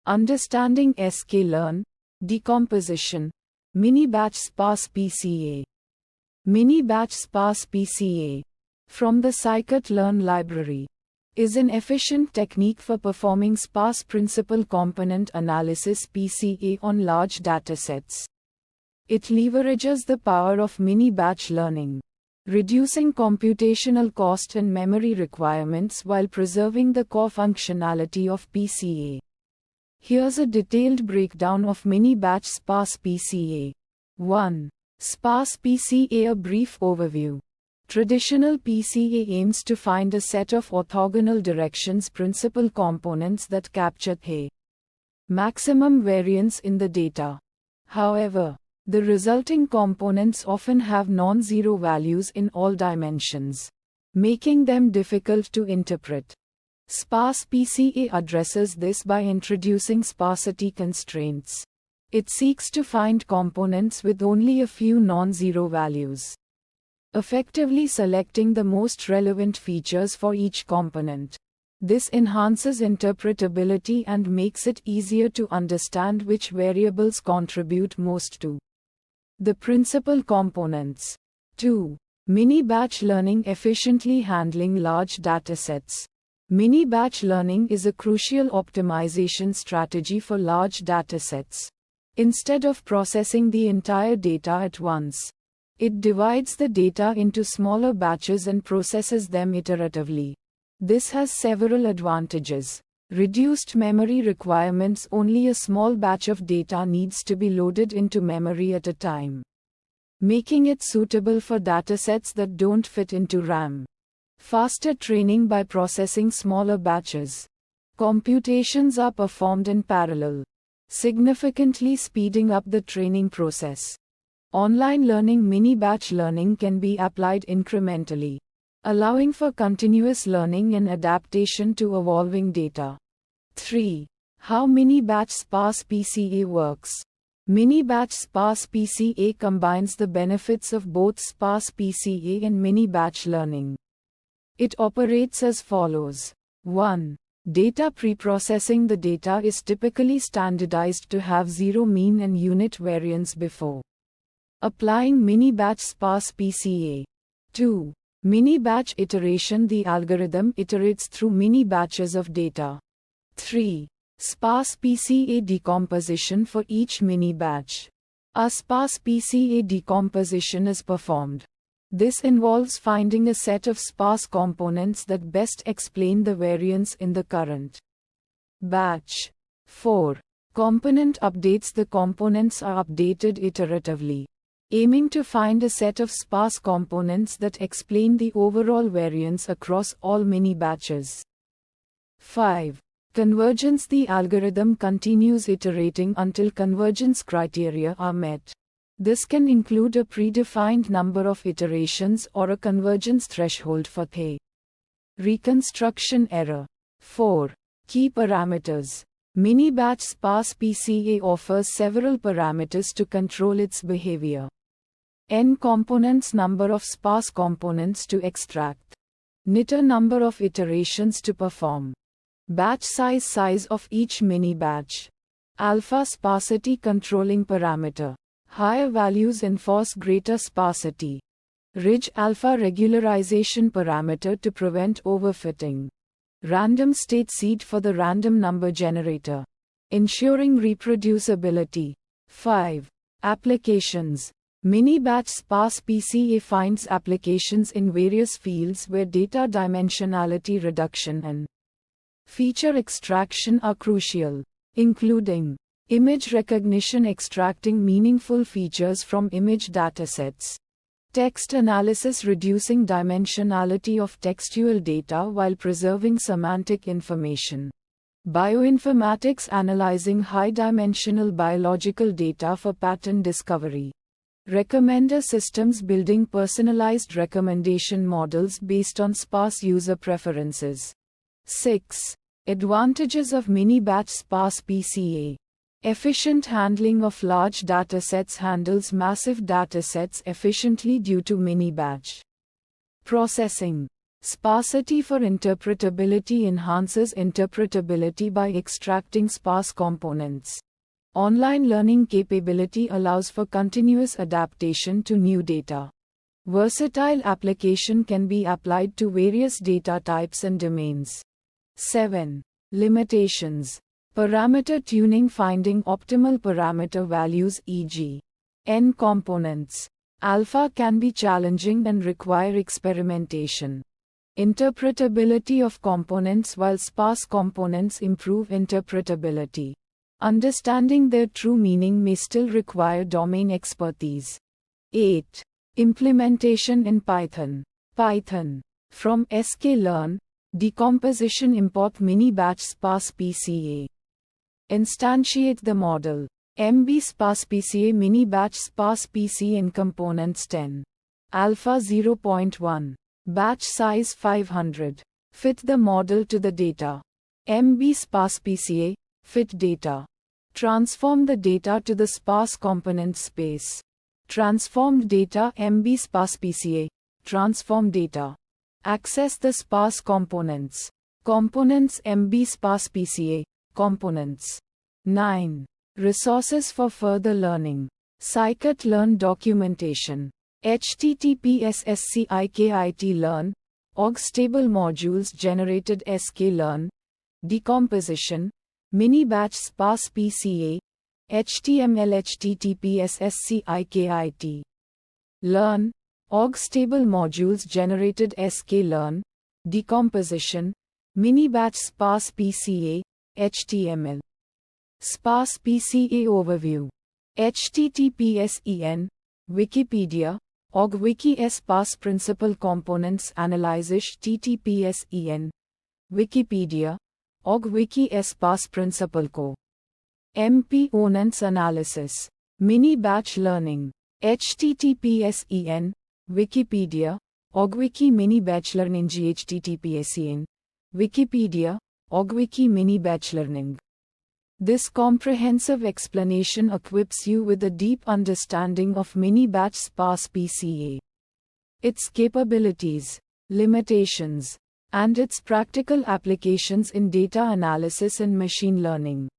Understanding sklearn, decomposition, mini-batch sparse PCA. Mini-batch sparse PCA, from the scikit-learn library, is an efficient technique for performing sparse principal component analysis PCA on large datasets. It leverages the power of mini-batch learning, reducing computational cost and memory requirements while preserving the core functionality of PCA. Here's a detailed breakdown of mini-batch sparse PCA. 1. Sparse PCA. A brief overview. Traditional PCA aims to find a set of orthogonal directions principal components that capture the maximum variance in the data. However, the resulting components often have non-zero values in all dimensions, making them difficult to interpret. Sparse PCA addresses this by introducing sparsity constraints. It seeks to find components with only a few non-zero values, effectively selecting the most relevant features for each component. This enhances interpretability and makes it easier to understand which variables contribute most to the principal components. 2. Mini-batch learning. Efficiently handling large datasets. Mini-batch learning is a crucial optimization strategy for large datasets. Instead of processing the entire data at once, it divides the data into smaller batches and processes them iteratively. This has several advantages. Reduced memory requirements. Only a small batch of data needs to be loaded into memory at a time, making it suitable for datasets that don't fit into RAM. Faster training by processing smaller batches. Computations are performed in parallel, significantly speeding up the training process. Online learning. Mini-batch learning can be applied incrementally, allowing for continuous learning and adaptation to evolving data. 3. How mini-batch sparse PCA works. Mini-batch sparse PCA combines the benefits of both sparse PCA and mini-batch learning. It operates as follows. 1. Data preprocessing. The data is typically standardized to have zero mean and unit variance before applying mini-batch sparse PCA. 2. Mini-batch iteration. The algorithm iterates through mini-batches of data. 3. Sparse PCA decomposition. For each mini-batch, a sparse PCA decomposition is performed. This involves finding a set of sparse components that best explain the variance in the current batch. 4. Component updates. The components are updated iteratively, aiming to find a set of sparse components that explain the overall variance across all mini-batches. 5. Convergence. The algorithm continues iterating until convergence criteria are met. This can include a predefined number of iterations or a convergence threshold for the reconstruction error. 4. Key parameters. Mini-batch sparse PCA offers several parameters to control its behavior. N components. Number of sparse components to extract. Niter. Number of iterations to perform. Batch size. Size of each mini-batch. Alpha. Sparsity controlling parameter. Higher values enforce greater sparsity. Ridge. Alpha regularization parameter to prevent overfitting. Random state seed for the random number generator, ensuring reproducibility. 5. Applications. Mini-batch sparse PCA finds applications in various fields where data dimensionality reduction and feature extraction are crucial, including image recognition, extracting meaningful features from image datasets. Text analysis, reducing dimensionality of textual data while preserving semantic information. Bioinformatics, analyzing high-dimensional biological data for pattern discovery. Recommender systems, building personalized recommendation models based on sparse user preferences. 6. Advantages of mini-batch sparse PCA. Efficient handling of large datasets. Handles massive datasets efficiently due to mini-batch processing. Sparsity for interpretability enhances interpretability by extracting sparse components. Online learning capability allows for continuous adaptation to new data. Versatile application can be applied to various data types and domains. 7. Limitations. Parameter tuning, finding optimal parameter values, e.g., n components. Alpha can be challenging and require experimentation. Interpretability of components, while sparse components improve interpretability. Understanding their true meaning may still require domain expertise. 8. Implementation in Python. Python. From sklearn, decomposition, import mini-batch sparse PCA. Instantiate the model. MB sparse PCA mini-batch sparse PCA in components 10. Alpha 0.1. Batch size 500. Fit the model to the data. MB sparse PCA. Fit data. Transform the data to the sparse component space. Transformed data, MB sparse PCA. Transform data. Access the sparse components. Components, MB sparse PCA. Components. 9. Resources for further learning. Scikit-learn documentation. https://scikit-learn. org stable modules generated sklearn. Decomposition. Mini-batch sparse PCA. HTML https://scikit. learn. org stable modules generated sklearn. Decomposition. Mini-batch sparse PCA. HTML. Sparse PCA overview. https://en. Wikipedia. org wiki sparse principal components analysis. https://en. Wikipedia. org wiki sparse principal co. components analysis. Mini-batch learning. https://en. Wikipedia. org wiki mini-batch learning. https://en. Wikipedia. org wiki mini-batch learning. This comprehensive explanation equips you with a deep understanding of mini-batch sparse PCA, its capabilities, limitations, and its practical applications in data analysis and machine learning.